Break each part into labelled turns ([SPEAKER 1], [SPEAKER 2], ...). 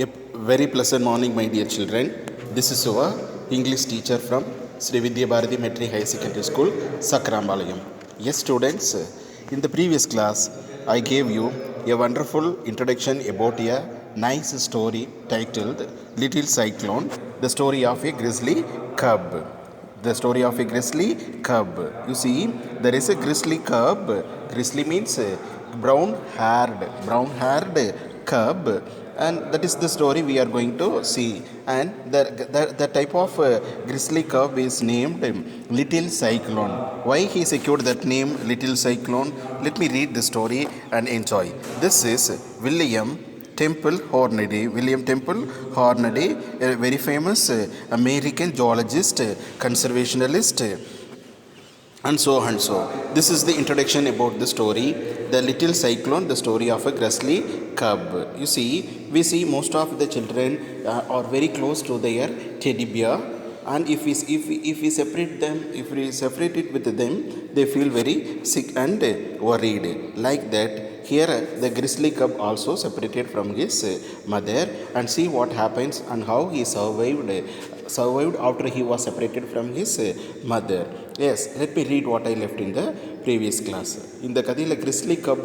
[SPEAKER 1] A very pleasant morning, my dear children. This is your English teacher from Sri Vidya Bharati Metri High Secondary School, Sakrambalayam. Yes, students, in the previous class, I gave you a wonderful introduction about a nice story titled Little Cyclone, the story of a grizzly cub. The story of a grizzly cub. You see, there is a grizzly cub. Grizzly means brown-haired cub, and that is the story we are going to see. And the type of grizzly cub is named Little Cyclone. Why he secured that name Little Cyclone? Let me read the story and enjoy. This is William Temple Hornaday. William Temple Hornaday, a very famous American geologist, conservationist, and so and so. This is the introduction about the story, the Little Cyclone, the story of a grizzly cub. You see, we see most of the children are very close to their teddy bear, and if we separate them, if we separate it with them, they feel very sick and worried. Like that, here the grizzly cub also separated from his mother, and see what happens and how he survived after he was separated from his mother. Yes, let me read what I left in the previous class. இந்த கதையில் கிறிஸ்லி cup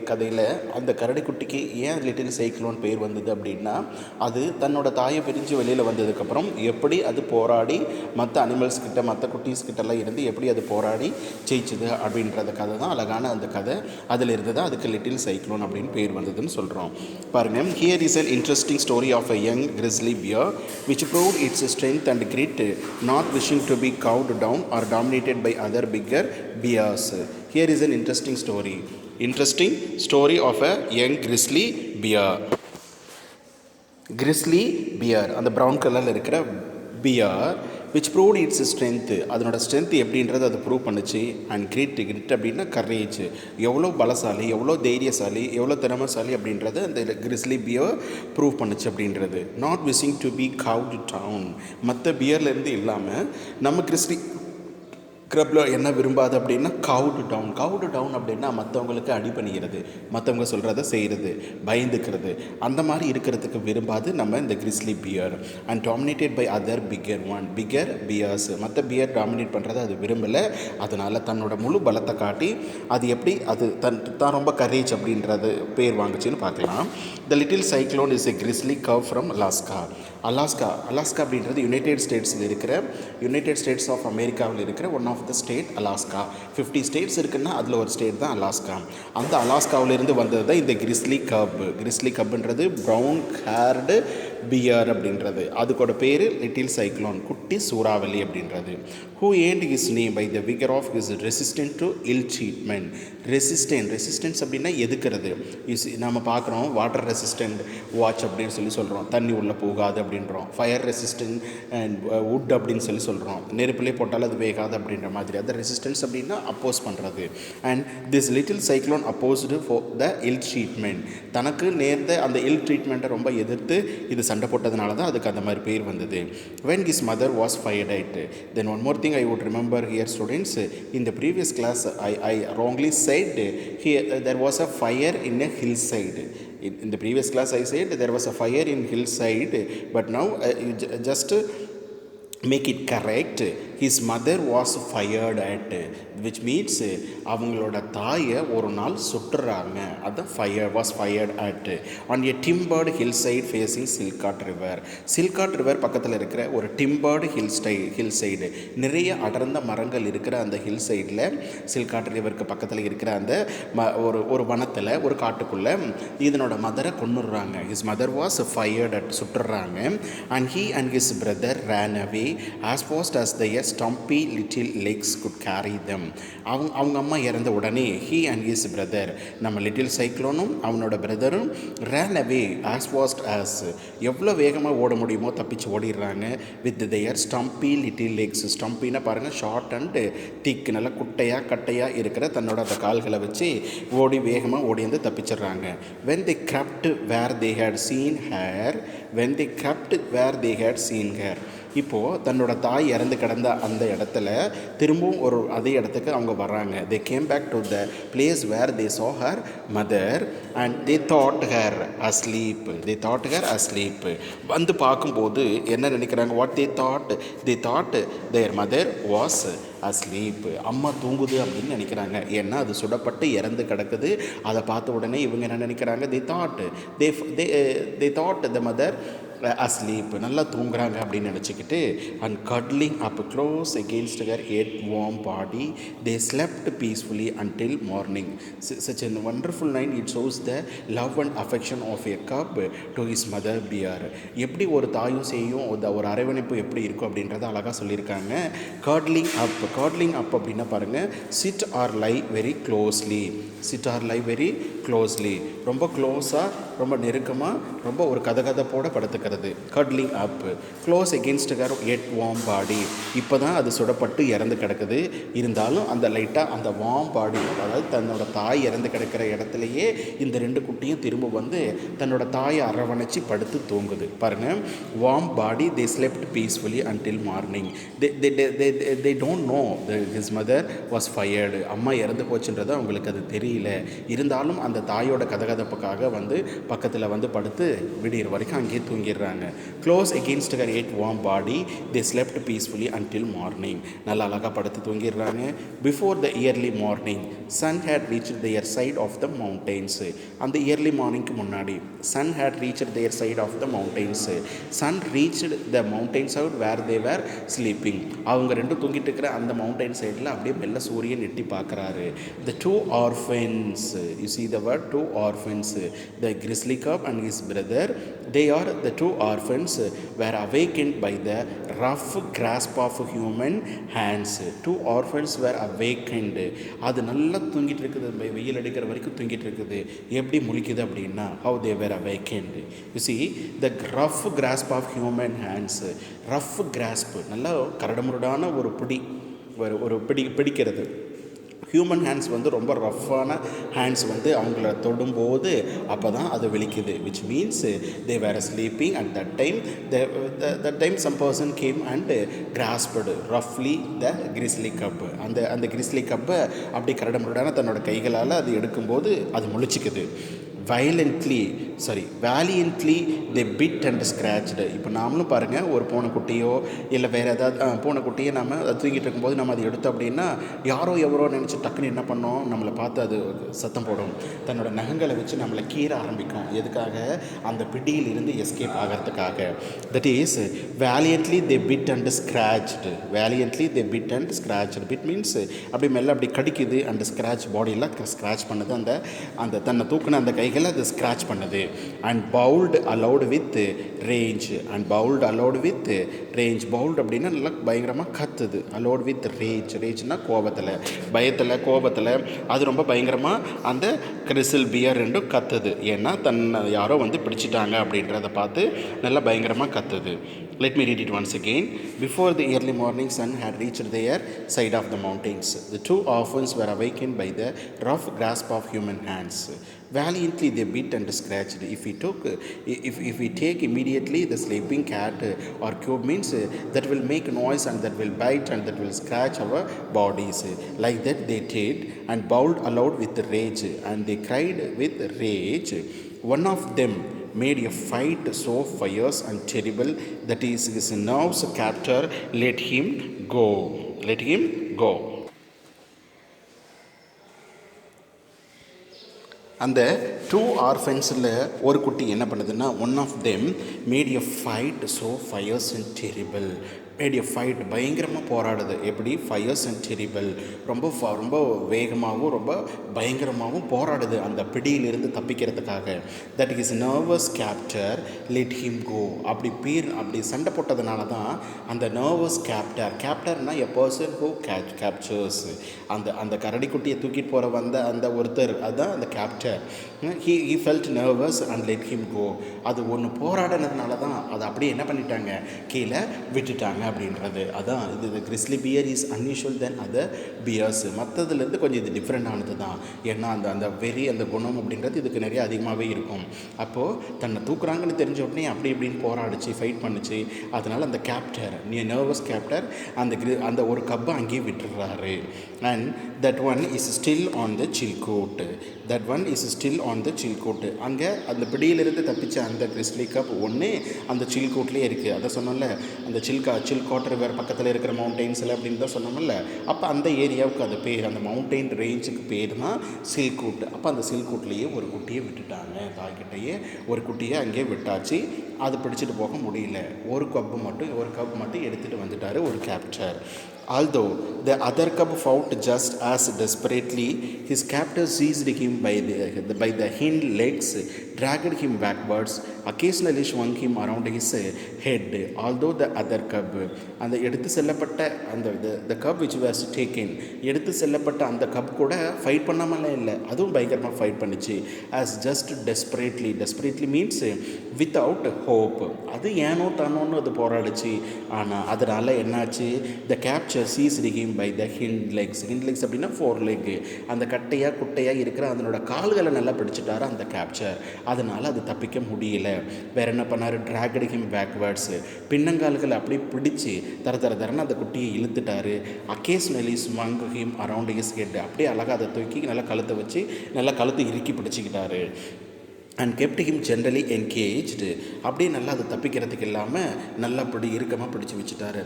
[SPEAKER 1] கதையில் அந்த கரடிக்குட்டிக்கு ஏன் little cyclone பேர் வந்தது அப்படின்னா, அது தன்னோட தாயை பிரிஞ்சு வெளியில் வந்ததுக்கப்புறம் எப்படி அது போராடி மற்ற அனிமல்ஸ் கிட்ட மற்ற குட்டீஸ் கிட்டலாம் இருந்து எப்படி அது போராடி ஜெயிச்சுது அப்படின்றத கதை தான் அழகான அந்த கதை. அதில் இருந்து தான் அதுக்கு லிட்டில் சைக்ளோன் அப்படின்னு பேர் வந்ததுன்னு சொல்கிறோம். பாருங்கள், here is an interesting story of a young grizzly bear which proved its strength and grit, not wishing to be cowed down or dominated by other bigger bears. Here is an interesting story of a young grizzly bear. Grizzly bear, அந்த brown கலரில் இருக்கிற bear, which proved its strength, அதனோட strength எப்படின்றது அது prove பண்ணுச்சு. And grid அப்படின்னா courage, எவ்வளோ பலசாலி, எவ்வளோ தைரியசாலி, எவ்வளோ திறமைசாலி அப்படின்றது அந்த கிறிஸ்லி பியர் ப்ரூவ் பண்ணுச்சு அப்படின்றது. Not wishing to be cowed down, மற்ற பியர்லேருந்து இல்லாமல் நம்ம கிறிஸ்லி கிரப்பில் என்ன விரும்பாது அப்படின்னா கவுடு டவுன் அப்படின்னா மற்றவங்களுக்கு அடி பண்ணிக்கிறது, மற்றவங்க சொல்கிறத செய்கிறது, பயந்துக்கிறது, அந்த மாதிரி இருக்கிறதுக்கு விரும்பாது நம்ம இந்த grizzly bear. And dominated by other bigger bears, மற்ற பியர் டாமினேட் பண்ணுறதை அது விரும்பலை. அதனால் தன்னோட முழு பலத்தை காட்டி அது எப்படி அது தான் ரொம்ப கரேஜ் அப்படின்றது பேர் வாங்குச்சுன்னு பார்க்கலாம். The little cyclone is a grizzly cub from Alaska அப்படின்றது யுனைடெட் ஸ்டேட்ஸ் ஆஃப் அமெரிக்காவில் இருக்கிற one of the state Alaska. 50 states இருக்குன்னா அதில் ஒரு ஸ்டேட் தான் அலாஸ்கா. அந்த அலாஸ்காவிலிருந்து வந்தது தான் இந்த கிறிஸ்லி கப்ன்றது ப்ரௌன் ஹேர்டு பியர் அப்படின்றது. அதுக்கோட பேர் லிட்டில் சைக்ளோன், குட்டி சூறாவளி அப்படின்றது. Who earned his name by the vigour of his resistant to ill treatment. Resistance அப்படின்னா எதுக்கிறது. நம்ம பார்க்குறோம் வாட்டர் ரெசிஸ்டன்ட் வாட்ச் அப்படின்னு சொல்கிறோம், தண்ணி உள்ளே போகாது அப்படின்றோம். ஃபயர் ரெசிஸ்டன்ட் அண்ட் வுட் அப்படின்னு சொல்கிறோம், நெருப்பிலே போட்டாலும் அது வேகாது அப்படின்ற மாதிரி. அது ரெசிஸ்டன்ஸ் அப்படின்னா அப்போஸ் பண்ணுறது. And this little cyclone opposed for the ill treatment, தனக்கு நேர்ந்த அந்த இல் ட்ரீட்மெண்ட்டை ரொம்ப எதிர்த்து இது சண்டை போட்டதுனால தான் அதுக்கு அந்த மாதிரி பேர் வந்தது. when his mother was fired at, then one more thing I would remember here students, in the previous class I wrongly said here there was a fire in a hillside. In the previous class I said there was a fire in hillside, but now you just make it correct. His mother was fired at, which means அவங்களோட தாயை ஒரு நாள் சுட்டுறாங்க. அதுதான் was fired at on a timbered hillside facing Chilkoot river பக்கத்தில் இருக்கிற ஒரு டிம்பர்டு hillside, நிறைய அடர்ந்த மரங்கள் இருக்கிற அந்த ஹில் சைடில், சில்காட் ரிவருக்கு பக்கத்தில் இருக்கிற அந்த ஒரு வனத்தில், ஒரு காட்டுக்குள்ளே இதனோட மதரை கொன்னுடுறாங்க. his mother was fired at, சுட்டுறாங்க. and he and his brother ran away as fast as their stumpy little legs could carry them. அவங்க அம்மா இறந்த உடனே he and his brother, நம்ம லிட்டில் சைக்ளோனும் அவனோட பிரதரும் ran away as fast as, எவ்வளோ வேகமாக ஓட முடியுமோ தப்பிச்சு ஓடிடுறாங்க. with their stumpy little legs, ஸ்டம்பின்னா பாருங்கள் ஷார்ட் அண்ட் திக், நல்லா கட்டையாக இருக்கிற தன்னோட அந்த கால்களை வச்சு வேகமாக ஓடி வந்து தப்பிச்சிடுறாங்க. when they crept where they had seen her இப்போது தன்னோட தாய் இறந்து கிடந்த அந்த இடத்துல திரும்பவும் ஒரு அதே இடத்துக்கு அவங்க வர்றாங்க. They came back to the place where they saw her mother and they thought her asleep. வந்து பார்க்கும்போது என்ன நினைக்கிறாங்க? What they thought their mother was asleep. அம்மா தூங்குது அப்படின்னு நினைக்கிறாங்க. ஏன்னா அது சுடப்பட்டு இறந்து கிடக்குது. அதை பார்த்த உடனே இவங்க என்ன நினைக்கிறாங்க? they thought the mother asleep, நல்லா தூங்குறாங்க அப்படின்னு நினச்சிக்கிட்டு and cuddling up close against her yet warm body they slept peacefully until morning. Such a wonderful night. It shows the love and affection of a cub to his mother bear. எப்படி ஒரு தாயும் செய்யும் ஒரு அரவணைப்பு எப்படி இருக்கும் அப்படின்றத அழகாக சொல்லியிருக்காங்க. cuddling up அப்படின்னா பாருங்கள், sit or lie very closely, ரொம்ப க்ளோஸாக, ரொம்ப நெருக்கமாக, ரொம்ப ஒரு கதகதப்போட படுத்துக்கிறது. cuddling up close against her yet warm body. இப்போ தான் அது சுடப்பட்டு இறந்து கிடக்குது. இருந்தாலும் அந்த லைட்டாக அந்த வார்ம் பாடி, அதாவது தன்னோட தாய் இறந்து கிடக்கிற இடத்துலையே இந்த ரெண்டு குட்டியும் திரும்ப வந்து தன்னோட தாயை அரவணைச்சி படுத்து தூங்குது. பாருங்கள், warm body they slept peacefully until morning. they don't know his mother was fired. அம்மா இறந்து போச்சுன்றது அவங்களுக்கு அது தெரியல. இருந்தாலும் அந்த தாயோட கதகதப்புக்காக வந்து பக்கத்தில் வந்து படுத்து விடியற வரைக்கும் அங்கேயே தூங்கிடுறாங்க. Close against her yet warm body they slept peacefully until morning. நல்லா அழகாக படுத்து தூங்கிடுறாங்க. Before the early morning sun had reached their side of the mountains. அந்த இயர்லி மார்னிங்க்கு முன்னாடி sun had reached their side of the mountains. sun reached the mountain side where they were sleeping. அவங்க ரெண்டும் தூங்கிட்டு இருக்கிற அந்த மவுண்டைன் சைடில் அப்படியே மெல்ல சூரியன் எட்டி பார்க்குறாரு. the two orphans, you see the word two orphans, the grizzly cub and his brother, they are the two orphans were awakened by the rough grasp of human hands. Two orphans were awakened. அது நல்லா தூங்கிட்டு இருக்குது, வெயில் அடிக்கிற வரைக்கும் தூங்கிட்டு இருக்குது. எப்படி முழிக்குது அப்படின்னா how they were awakened. You see the rough grasp of human hands. rough grasp நல்லா கரடுமுரடான ஒரு பிடிக்கிறது. ஹியூமன் ஹேண்ட்ஸ் வந்து ரொம்ப ரஃப்பான ஹேண்ட்ஸ் வந்து அவங்கள தொடும்போது அப்போ தான் அது வெளிக்குது. Which means they were sleeping at that time some person came and grasped ரஃப்லி த கிரிஸ்லி கப். அந்த கிரிஸ்லி கப்பை அப்படி கரடுமுரடான தன்னோட கைகளால் அது எடுக்கும்போது அது முழிச்சிக்குது. valiantly they bit and scratched. இப்போ நாமளும் பாருங்கள், ஒரு பூனைக்குட்டியோ இல்லை வேறு ஏதாவது பூனைக்குட்டியை நம்ம அதை தூங்கிட்டு இருக்கும்போது நம்ம அதை எடுத்தோம் அப்படின்னா யாரோ எவரோ நினச்சி டக்குன்னு என்ன பண்ணோம், நம்மளை பார்த்து அது சத்தம் போடும், தன்னோட நகங்களை வச்சு நம்மளை கீற ஆரம்பிக்கும். எதுக்காக? அந்த பிடியில் இருந்து எஸ்கேப் ஆகிறதுக்காக. That is valiantly they bit and scratched. bit means அப்படி மெல்ல அப்படி கடிக்குது அண்ட் ஸ்க்ராட்ச், பாடியெல்லாம் ஸ்க்ராட்ச் பண்ணுது. அந்த தன்னை தூக்குன அந்த கைகளை அது ஸ்க்ராட்ச் பண்ணுது. And bowled allowed with range. Bowled அப்படின்னா நல்லா பயங்கரமாக கத்துது. அலவுட் வித் ரேஞ்ச்னா கோபத்தில் அது ரொம்ப பயங்கரமாக அந்த கிறிஸ்டல் பியர் ரெண்டும் கத்துது. ஏன்னா தன்னை யாரோ வந்து பிடிச்சிட்டாங்க அப்படின்றத பார்த்து நல்லா பயங்கரமாக கத்துது. Let me read it once again. Before the early morning sun had reached their side of the mountains, the two orphans were awakened by the rough grasp of human hands. Valiantly they bit and scratched. If we take immediately the sleeping cat or cube means that will make noise and that will bite and that will scratch our bodies. Like that they did and bowled aloud with rage and they cried with rage. One of them made a fight so fierce and terrible that his nerves captor let him go. அந்த two ஆர்ஃபன்ஸில் ஒரு குட்டி என்ன பண்ணுதுன்னா, one of them made a fight so fierce and terrible. Made a fight, பயங்கரமாக போராடுது. எப்படி? Fires and terrible, ரொம்ப வேகமாகவும் ரொம்ப பயங்கரமாகவும் போராடுது அந்த பிடியிலிருந்து தப்பிக்கிறதுக்காக. That is nervous captor let him go. அப்படி சண்டை போட்டதுனால தான் அந்த நர்வஸ் கேப்டர்னா எ பர்சன் ஹூ கேப்சர்ஸ். அந்த கரடிக்குட்டியை தூக்கிட்டு போகிற அந்த ஒருத்தர், அதுதான் அந்த captor. he felt nervous and let him go. அது ஒன்று போராடினதுனால தான் அதை அப்படியே என்ன பண்ணிட்டாங்க, கீழே விட்டுட்டாங்க அப்படின்றது. அதான் இது grizzly bear is unusual than other bears. மற்றதுலேருந்து கொஞ்சம் இது டிஃப்ரெண்ட் ஆனது தான். ஏன்னா அந்த அந்த வெறி அந்த குணம் அப்படின்றது இதுக்கு நிறைய அதிகமாகவே இருக்கும். அப்போது தன்னை தூக்குறாங்கன்னு தெரிஞ்ச உடனே அப்படி இப்படின்னு போராடிச்சு, ஃபைட் பண்ணிச்சு. அதனால் அந்த கேப்டர், நர்வஸ் கேப்டர் அந்த ஒரு கப்பை அங்கேயே விட்டுடுறாரு. And that one is still on the Chilkoot. அங்கே அந்த பிடியிலிருந்து தப்பிச்ச அந்த கிறிஸ்லி கப் ஒன்று அந்த சில்கோட்லேயே இருக்குது. அதை சொன்னோம்ல, அந்த சில்கோட் ரிவர் பக்கத்தில் இருக்கிற மவுண்டெயின்ஸில் அப்படின்னு தான் சொன்னோம்ல. அப்போ அந்த ஏரியாவுக்கு அது பேர், அந்த மவுண்டெயின் ரேஞ்சுக்கு பேர் தான் சில்கோட். அப்போ அந்த சில்கோட்லேயே ஒரு குட்டியை விட்டுட்டாங்க, தாய்கிட்டையே ஒரு குட்டியை அங்கேயே விட்டாச்சு. அது பிடிச்சிட்டு போக முடியல. ஒரு கப் மட்டும் எடுத்துகிட்டு வந்துட்டார் ஒரு copter. Although the other cub fought just as desperately, his captor seized him by the hind legs, dragged him backwards, occasionally swung him around his head. Although the other cub, அந்த எடுத்து செல்லப்பட்ட அந்த the cub which was taken, எடுத்து செல்லப்பட்ட அந்த cup கூட fight பண்ணாமலாம் இல்லை, அதுவும் பயங்கரமாக ஃபைட் பண்ணிச்சு. as just desperately means without hope. அது ஏனோ தானோன்னு அது போராடிச்சு. ஆனால் அதனால் என்னாச்சு, the capture seized him by the hind legs அப்படின்னா ஃபோர் லெக், அந்த குட்டையாக இருக்கிற அதனோட கால்களை நல்லா பிடிச்சிட்டாரு அந்த கேப்சர். அதனால் அது தப்பிக்க முடியல. வேறு என்ன பண்ணார், dragged him backwards, பின்னங்கால்களை அப்படியே பிடிச்சி தரன்னு அந்த குட்டியை இழுத்துட்டாரு. occasionally swung him around his head, அப்படியே அழகாக அதை தூக்கி நல்லா கழுத்தை வச்சு நல்லா கழுத்தை இறுக்கி பிடிச்சிக்கிட்டாரு. And kept him generally engaged, அப்படியே நல்லா அது தப்பிக்கிறதுக்கு இல்லாமல் நல்லா இறுக்கமாக பிடிச்சி வச்சுட்டாரு.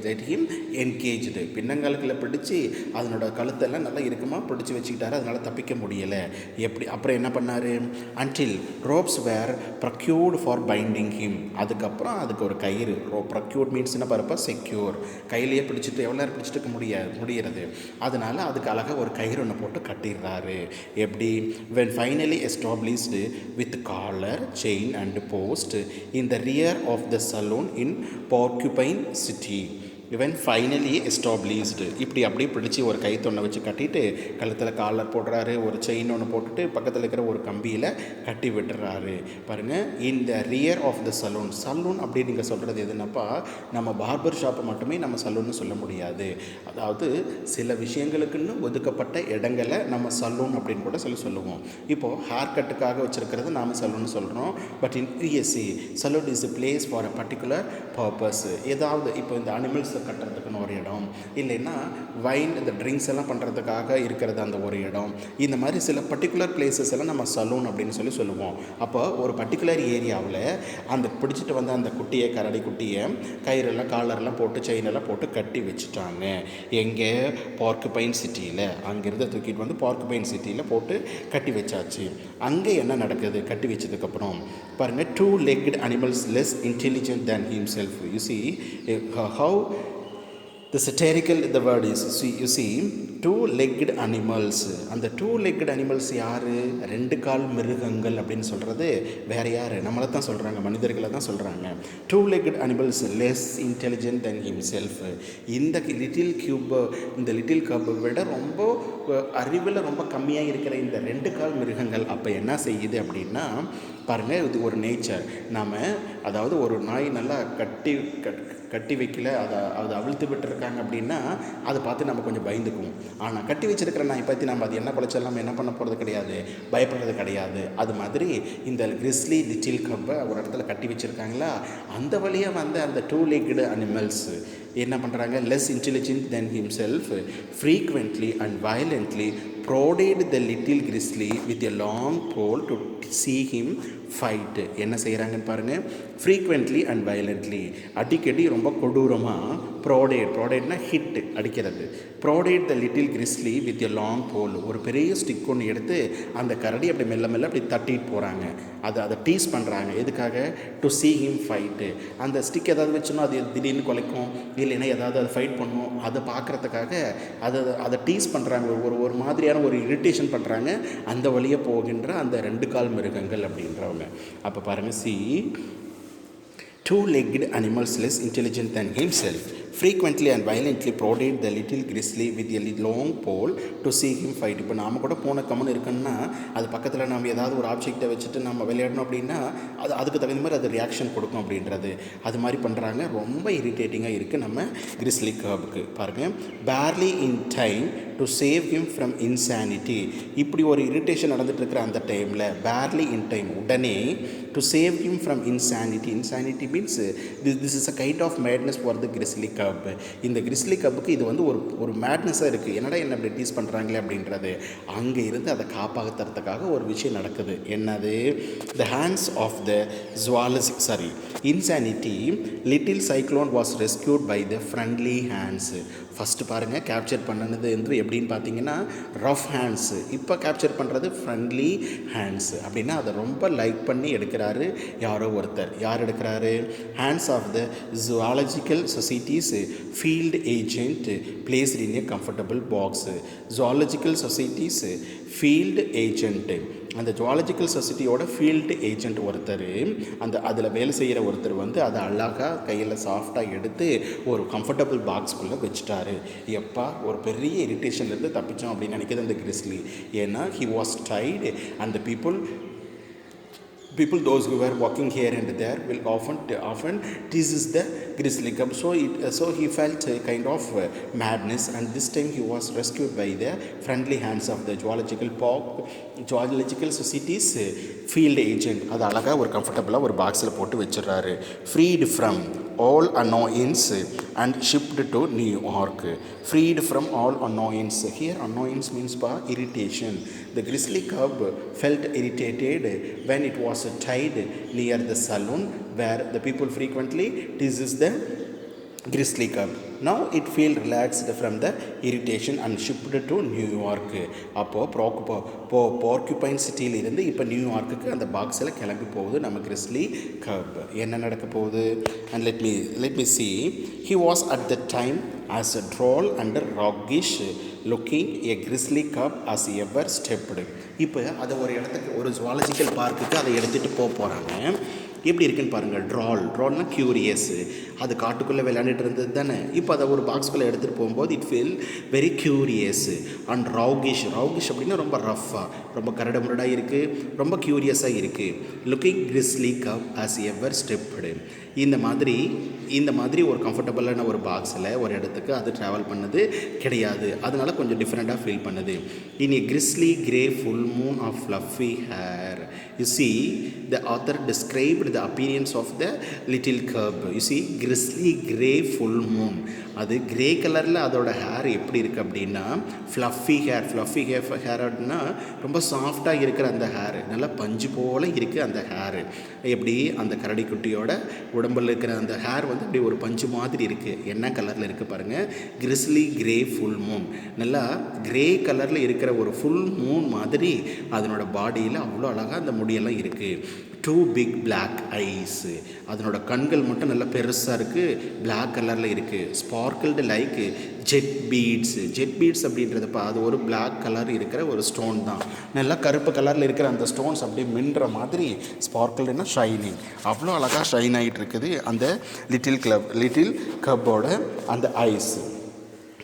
[SPEAKER 1] let him engaged, பின்னங்கால்களை பிடிச்சி அதனோட கழுத்தெல்லாம் நல்லா இறுக்கமாக பிடிச்சி வச்சுக்கிட்டாரு. அதனால் தப்பிக்க முடியலை. அப்புறம் என்ன பண்ணார், until ropes were procured for binding him, அதுக்கப்புறம் அதுக்கு ஒரு கயிறு, procured means என்ன பரப்பா, செக்யூர், கையிலேயே பிடிச்சிட்டு எவ்வளோ நேரம் பிடிச்சிட்டு முடிகிறது. அதனால் அதுக்கு அழகாக ஒரு கயிறு ஒன்று போட்டு கட்டிடுறாரு. எப்படி, when finally established with collar, chain and post in the rear of the saloon in Porcupine City. இவன் ஃபைனலி எஸ்டாப்ளிஷ்டு. அப்படியே பிடிச்சி ஒரு கைத்தொன்னை வச்சு கட்டிட்டு கழுத்தில் காலர் போடுறாரு, ஒரு செயின் ஒன்று போட்டுட்டு பக்கத்தில் இருக்கிற ஒரு கம்பியில் கட்டி விட்டுறாரு. பாருங்கள், இந்த ரியர் ஆஃப் த சலூன் அப்படின்னு நீங்கள் சொல்கிறது எதுனாப்பா, நம்ம பார்பர் ஷாப்பை மட்டுமே நம்ம சலூன்னு சொல்ல முடியாது. அதாவது சில விஷயங்களுக்குன்னு ஒதுக்கப்பட்ட இடங்களை நம்ம சலூன் அப்படின்னு கூட சொல்லுவோம். இப்போது ஹேர் கட்டுக்காக வச்சுருக்கிறது நாம் சலூன்னு சொல்கிறோம். But in USA saloon is a place for a particular purpose. ஏதாவது இப்போ இந்த அனிமல்ஸ் கட்டுறதுக்குன்னு ஒரு இடம், இல்லைன்னா வைன் இந்த ட்ரிங்க்ஸ் எல்லாம் பண்ணுறதுக்காக இருக்கிறது அந்த ஒரு இடம். இந்த மாதிரி சில பர்டிகுலர் பிளேசஸ் எல்லாம் நம்ம சலூன் அப்படின்னு சொல்லுவோம். அப்போ ஒரு பர்டிகுலர் ஏரியாவில் அந்த பிடிச்சிட்டு வந்த அந்த குட்டியை, கரடி குட்டியை கயிறெல்லாம் காலரெல்லாம் போட்டு செயினெல்லாம் போட்டு கட்டி வச்சுட்டாங்க. எங்கே, பார்க்குபைன் சிட்டியில். அங்கேருந்து தூக்கிட்டு வந்து பார்க்குபைன் சிட்டியில் போட்டு கட்டி வச்சாச்சு. அங்கே என்ன நடக்குது, கட்டி வச்சதுக்கப்புறம் பாருங்கள், 2-legged animals less intelligent than himself. You see how the satirical the word is. You see 2-legged animals. அந்த 2-legged animals யார், 2 கால் மிருகங்கள் அப்படின்னு சொல்கிறது வேறு யார், நம்மளை தான் சொல்கிறாங்க, மனிதர்களை தான் சொல்கிறாங்க. 2-legged animals less intelligent than himself. இந்த லிட்டில் கியூபை விட ரொம்ப அறிவில் ரொம்ப கம்மியாக இருக்கிற இந்த 2 கால் மிருகங்கள் அப்போ என்ன செய்யுது அப்படின்னா, பாருங்கள், இது ஒரு நேச்சர். நாம் அதாவது ஒரு நாய் நல்லா கட்டி வைக்கல, அதை அவிழ்த்து விட்டுருக்காங்க அப்படின்னா அதை பார்த்து நம்ம கொஞ்சம் பயந்துக்குவோம். ஆனால் கட்டி வச்சிருக்கிற நாய் பற்றி நம்ம அது என்ன குலைச்சாலும் என்ன பண்ண போகிறது கிடையாது, பயப்படுறது கிடையாது. அது மாதிரி இந்த கிறிஸ்லி லிட்டில் கப்பை ஒரு இடத்துல கட்டி வச்சுருக்காங்களா, அந்த வழியாக வந்து அந்த 2-legged animals என்ன பண்ணுறாங்க, less intelligent than himself, frequently and violently prodded the little grizzly with a long pole to see him fight. என்ன செய்கிறாங்கன்னு பாருங்கள், ஃப்ரீக்வெண்ட்லி அண்ட் வயலண்ட்லி, அடிக்கடி ரொம்ப கொடூரமாக, ப்ரோடேட்னா ஹிட் அடிக்கிறது, prodded the little grizzly with a long pole, ஒரு பெரிய ஸ்டிக் ஒன்று எடுத்து அந்த கரடி அப்படி மெல்ல அப்படி தட்டிட்டு போகிறாங்க. அதை டீஸ் பண்ணுறாங்க. எதுக்காக, டு see him fight. அந்த ஸ்டிக் ஏதாவது வச்சுன்னா அது திடீர்னு குலைக்கும், இல்லைன்னா ஏதாவது அதை ஃபைட் பண்ணும், அதை பார்க்குறதுக்காக அதை டீஸ் பண்ணுறாங்க, ஒரு மாதிரியான ஒரு இரிட்டேஷன் பண்ணுறாங்க அந்த வழியாக போகின்ற அந்த 2 கால் மிருகங்கள் அப்படின்றவங்க. அப்போ பாருங்கள், see 2-legged animals less intelligent than himself frequently and violently prodded the little grizzly with a long pole to see him fight. இப்போ நாம் கூட போன கம்மன் இருக்குன்னா அது பக்கத்தில் நம்ம ஏதாவது ஒரு ஆப்ஜெக்டை வச்சுட்டு நம்ம விளையாடணும் அப்படின்னா அதுக்கு தகுந்த மாதிரி அது ரியாக்ஷன் கொடுக்கும் அப்படின்றது அது மாதிரி பண்ணுறாங்க. ரொம்ப இரிட்டேட்டிங்காக இருக்குது நம்ம கிறிஸ்லி கர்புக்கு. பாருங்கள், barely in time to save him from insanity. இப்படி ஒரு இரிட்டேஷன் நடந்துட்டு இருக்கிற அந்த டைமில் barely in time, உடனே to save him from insanity. Insanity means this is a kind of madness for the grizzly cub. இந்த grizzly cubக்கு இது வந்து ஒரு மேட்னஸாக இருக்குது. என்னடா என்ன இப்படி டீஸ் பண்ணுறாங்களே அப்படின்றது. அங்கே இருந்து அதை காப்பாற்றுறதுக்காக ஒரு விஷயம் நடக்குது. என்னது? the hands of the insanity little cyclone was rescued by the friendly hands. First பாருங்கள், கேப்சர் பண்ணது வந்து எப்படின்னு பார்த்தீங்கன்னா ரஃப் ஹேண்ட்ஸு. இப்போ கேப்சர் பண்ணுறது ஃப்ரெண்ட்லி ஹேண்ட்ஸு. அப்படின்னா அதை ரொம்ப லைக் பண்ணி எடுக்கிறாரு யாரோ ஒருத்தர். யார் எடுக்கிறாரு? Hands of the zoological society's field agent placed in a comfortable box. Zoological society's field agent, அந்த ஜுவாலஜிக்கல் சொசைட்டியோட ஃபீல்டு ஏஜென்ட் ஒருத்தர், அதில் வேலை செய்கிற ஒருத்தர் வந்து அதை அழகாக கையில் சாஃப்டாக எடுத்து ஒரு கம்ஃபர்டபுள் பாக்ஸ்குள்ளே வச்சுட்டாரு. எப்பா ஒரு பெரிய இரிட்டேஷன்லேருந்து தப்பிச்சோம் அப்படின்னு நினைக்கிது அந்த கிறிஸ்லி. ஏன்னா he was tired and the people those who were walking here and there will often teases the grizzly cub. So he felt a kind of madness, and this time he was rescued by the friendly hands of the zoological society's field agent. அது அழகாக ஒரு கம்ஃபர்டபுளாக ஒரு பாக்ஸில் போட்டு வச்சிடறாரு. Freed from all annoyance and shipped to New York. Freed from all annoyance. Here annoyance means irritation. The grizzly cub felt irritated when it was tied near the saloon where the people frequently teases the grizzly cub. Now it feel relaxed from the irritation and shipped to New York. அப்போது போர்க்யூபைன் சிட்டியில் இருந்து இப்போ நியூயார்க்குக்கு அந்த பாக்ஸில் கிளம்பி போகுது நம்ம கிறிஸ்லி cup. என்ன நடக்க போகுது? and let me see. He was at the time as a droll and roguish looking a grizzly cub as ever stepped. இப்போ அதை ஒரு இடத்துக்கு, ஒரு ஜுவாலஜிக்கல் பார்க்குக்கு அதை எடுத்துகிட்டு போகிறாங்க. எப்படி இருக்குன்னு பாருங்கள். ட்ரால்னா க்யூரியஸு. அது காட்டுக்குள்ளே விளையாண்டுட்டு இருந்தது தானே. இப்போ அதை ஒரு பாக்ஸ்குள்ளே எடுத்துகிட்டு போகும்போது இட் ஃபீல் வெரி க்யூரியஸு. அண்ட் ரவுகிஷ் அப்படின்னா ரொம்ப ரஃப்பாக, ரொம்ப கரடுமுரடாக இருக்குது, ரொம்ப க்யூரியஸாக இருக்குது. லுக்கிங் கிறிஸ்லி கப் ஆஸ் எவர் ஸ்டெப்டு. இந்த மாதிரி ஒரு கம்ஃபர்டபுளான ஒரு பாக்ஸில் ஒரு இடத்துக்கு அது ட்ராவல் பண்ணது கிடையாது. அதனால் கொஞ்சம் டிஃப்ரெண்ட்டாக ஃபீல் பண்ணுது. In a grizzly grey full moon of fluffy hair. You see, the author described the appearance of the little cub. You see, grizzly grey full moon. அது கிரே கலரில் அதோட ஹேர் எப்படி இருக்குது அப்படின்னா ஃப்ளஃபி ஹேர் அப்படின்னா ரொம்ப சாஃப்டாக இருக்கிற அந்த ஹேர், நல்லா பஞ்சு போல் இருக்குது அந்த ஹேர். எப்படி அந்த கரடிக்குட்டியோட உடம்பில் இருக்கிற அந்த ஹேர் வந்து அப்படி ஒரு பஞ்சு மாதிரி இருக்குது. என்ன கலரில் இருக்குது பாருங்கள்? கிறிஸ்லி கிரே ஃபுல் மூன். நல்லா கிரே கலரில் இருக்கிற ஒரு ஃபுல் மூன் மாதிரி அதனோட பாடியில் அவ்வளோ அழகாக அந்த முடியெல்லாம் இருக்குது. Two big black eyes. அதனோட கண்கள் மட்டும் நல்லா பெருசாக இருக்குது, பிளாக் கலரில் இருக்குது. ஸ்பார்க்கிள்டு லைக் ஜெட் பீட்ஸ் அப்படின்றதப்பா அது ஒரு பிளாக் கலர் இருக்கிற ஒரு ஸ்டோன் தான். நல்லா கருப்பு கலரில் இருக்கிற அந்த ஸ்டோன்ஸ் அப்படியே மின்ற மாதிரி ஸ்பார்க்கிள்டுன்னா ஷைனிங். அவ்வளோ அழகாக ஷைன் ஆகிட்டு இருக்குது அந்த லிட்டில் கப்போட அந்த ஐஸ்.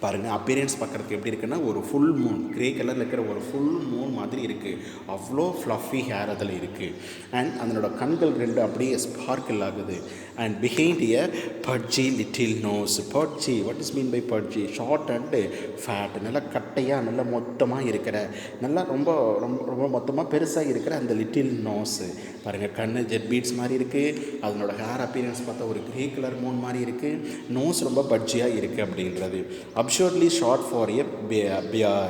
[SPEAKER 1] பாருங்கள், அப்பியரன்ஸ் பார்க்குறதுக்கு எப்படி இருக்குன்னா ஒரு ஃபுல் மூன், கிரே கலரில் இருக்கிற ஒரு ஃபுல் மூன் மாதிரி இருக்குது. அவ்வளோ ஃப்ளஃபி ஹேர் அதில் இருக்குது. அண்ட் அதனோட கண்கள் ரெண்டு அப்படியே ஸ்பார்க்கிள் ஆகுது. And behind a pudgy little nose. Pudgy, what is mean by pudgy? Short and fat. நல்லா கட்டையாக, நல்லா மொத்தமாக இருக்கிற, நல்லா ரொம்ப ரொம்ப ரொம்ப மொத்தமாக பெருசாக இருக்கிற அந்த லிட்டில் நோஸு. பாருங்கள், கண்ணு ஜெட் பீட்ஸ் மாதிரி இருக்குது. அதனோட ஹேர் அப்பியரன்ஸ் பார்த்தா ஒரு கிரே கலர் மூன் மாதிரி இருக்குது. நோஸ் ரொம்ப பட்ஜியாக இருக்குது அப்படின்றது. absurdly short for a bear.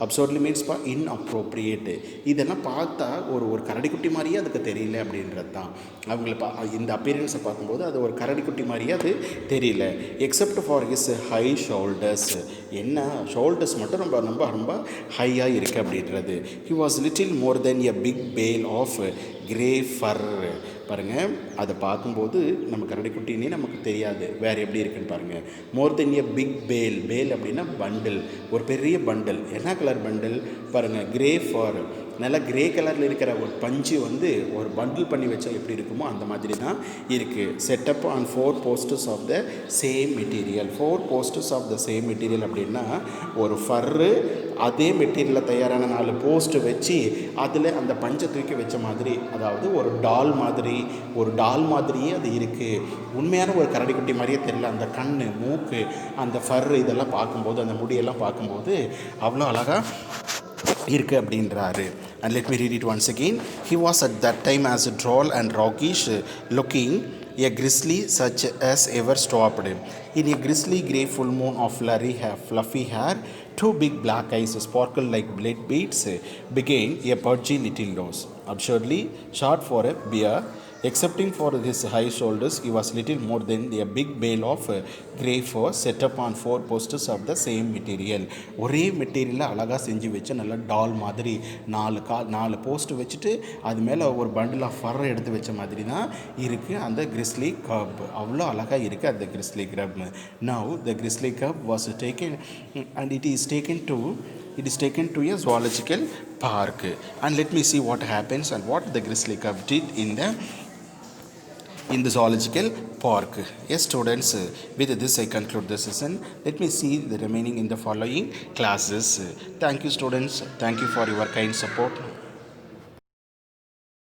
[SPEAKER 1] absurdly means inappropriate. இதெல்லாம் பார்த்தா ஒரு கரடிக்குட்டி மாதிரியே அதுக்கு தெரியல அப்படின்றது தான். அவங்கள இந்த அப்பியரன்ஸை பார்க்கும்போது அது ஒரு கரடிக்குட்டி மாதிரியே அது தெரியல. Except for his high shoulders. என்ன ஷோல்டர்ஸ் மட்டும் ரொம்ப ரொம்ப ரொம்ப ஹையாக இருக்குது அப்படின்றது. He was little more than a big bale of grey fur. பாருங்கள், அதை பார்க்கும்போது நம்ம கரடிக்குட்டினே நமக்கு தெரியாது, வேறு எப்படி இருக்குன்னு பாருங்கள். மோர் தென் எ பிக் பேல் அப்படின்னா பண்டில், ஒரு பெரிய பண்டில். என்ன கலர் பண்டில் பாருங்கள்? கிரே ஃபர். நல்லா கிரே கலரில் இருக்கிற ஒரு பஞ்சு வந்து ஒரு பண்டில் பண்ணி வச்சா எப்படி இருக்குமோ அந்த மாதிரி தான் இருக்குது. Set up on 4 posters of the same material. 4 posters of the same material அப்படின்னா ஒரு ஃபர்ரு அதே மெட்டீரியலில் தயாரான 4 போஸ்ட்டு வச்சு அதில் அந்த பஞ்சை தூக்கி வச்ச மாதிரி, அதாவது ஒரு டால் மாதிரியே அது இருக்குது. உண்மையான ஒரு கரடிக்குட்டி மாதிரியே தெரியல. அந்த கண், மூக்கு, அந்த ஃபர்ரு இதெல்லாம் பார்க்கும்போது, அந்த முடியெல்லாம் பார்க்கும்போது அவ்வளோ அழகாக இருக்குது அப்படின்றாரு. And let me read it once again. He was at that time as droll and roguish looking, a grizzly such as ever stopped. In a grizzly grey full moon of fluffy hair, 2 big black eyes sparkled like blood beads, began a pudgy little nose, absurdly short for a bear. Excepting for his high shoulders, he was little more than a big bale of grey fur set up on 4 posters of the same material. ஒரே மெட்டீரியலில் அழகாக செஞ்சு வச்சு நல்லா டால் மாதிரி 4 post வச்சுட்டு அது மேலே ஒரு பண்டில் ஆஃப் ஃபர் எடுத்து வச்ச மாதிரி தான் இருக்குது அந்த கிறிஸ்லி கப். அவ்வளோ அழகாக இருக்குது அந்த கிறிஸ்லி cup. Now the கிறிஸ்லி cup was taken and it is taken to a zoological park. And let me see what happens and what the grizzly cub did in the zoological park. Yes students, with this I conclude the session. Let me see the remaining in the following classes. Thank you students. Thank you for your kind support.